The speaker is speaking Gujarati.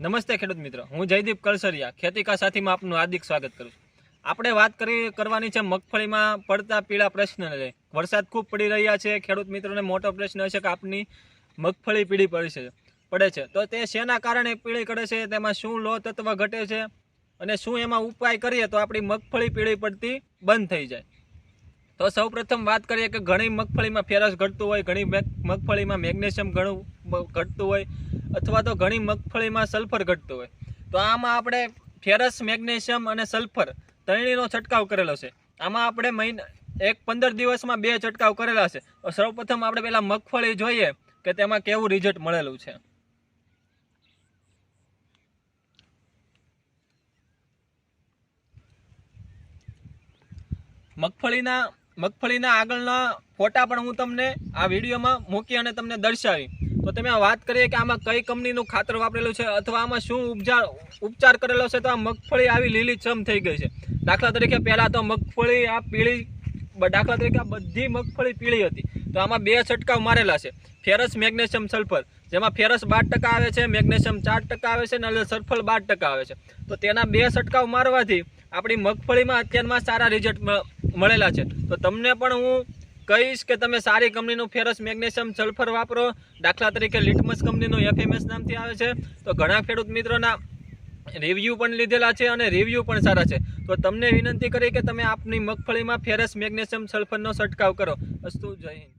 નમસ્તે ખેડૂત મિત્રો, હું જયદીપ કલસરિયા ખેતી કા સાથીમાં આપનું હાર્દિક સ્વાગત કરું છું। આપણે વાત કરવાની છે મગફળીમાં પડતા પીળા પ્રશ્નને લઈ। વરસાદ ખૂબ પડી રહ્યા છે, ખેડૂત મિત્રોને મોટો પ્રશ્ન છે કે આપની મગફળી પીળી પડે છે તો તે શેના કારણે પીળી પડે છે, તેમાં શું લોહ તત્વ ઘટે છે અને શું એમાં ઉપાય કરીએ તો આપણી મગફળી પીળી પડતી બંધ થઈ જાય। તો સૌપ્રથમ વાત કરીએ કે ઘણી મગફળીમાં ફેરસ ઘટતું હોય, ઘણી મગફળીમાં મેગ્નેશિયમ ઘણું ઘટતું હોય અથવા તો ઘણી મગફળીમાં સલ્ફર ઘટતું હોય। તો આમાં આપણે ફેરસ, મેગ્નેશિયમ અને સલ્ફર ત્રણેયનો છંટકાવ કરેલો છે। આમાં આપણે 15 દિવસમાં 2 છંટકાવ કરેલા છે। તો સૌપ્રથમ આપણે પહેલા મગફળી જોઈએ કે તેમાં કેવું રિઝલ્ટ મળેલું છે। મગફળીના આગળના ફોટા પણ હું તમને આ વિડીયોમાં મૂકી અને તમને દર્શાવી। તો તમે વાત કરીએ કે આમાં કઈ કંપનીનું ખાતર વાપરેલું છે અથવા આમાં શું ઉપચાર કરેલો છે, તો આ મગફળી આવી લીલીછમ થઈ ગઈ છે। દાખલા તરીકે પહેલાં તો મગફળી આ પીળી, દાખલા તરીકે આ બધી મગફળી પીળી હતી, તો આમાં 2 છંટકાવ મારેલા છે, ફેરસ, મેગ્નેશિયમ, સલ્ફર, જેમાં ફેરસ 12% આવે છે, મેગ્નેશિયમ 4% આવે છે અને સલ્ફર 12% આવે છે। તો તેના 2 છંટકાવ મારવાથી આપણી મગફળીમાં અત્યારમાં સારા રિઝલ્ટ મળેલા છે। તો તમને પણ હું કહીશ કે તમે સારી કંપનીનું ફેરસ, મેગ્નેશિયમ, સલ્ફર વાપરો। દાખલા તરીકે લિટમસ કંપનીનું FMS નામથી આવે છે। તો ઘણા ખેડૂત મિત્રોના રિવ્યૂ પણ લીધેલા છે અને રિવ્યૂ પણ સારા છે। તો તમને વિનંતી કરી કે તમે આપની મગફળીમાં ફેરસ, મેગ્નેશિયમ, સલ્ફરનો છંટકાવ કરો। અસ્તુ, જય હિન્દ।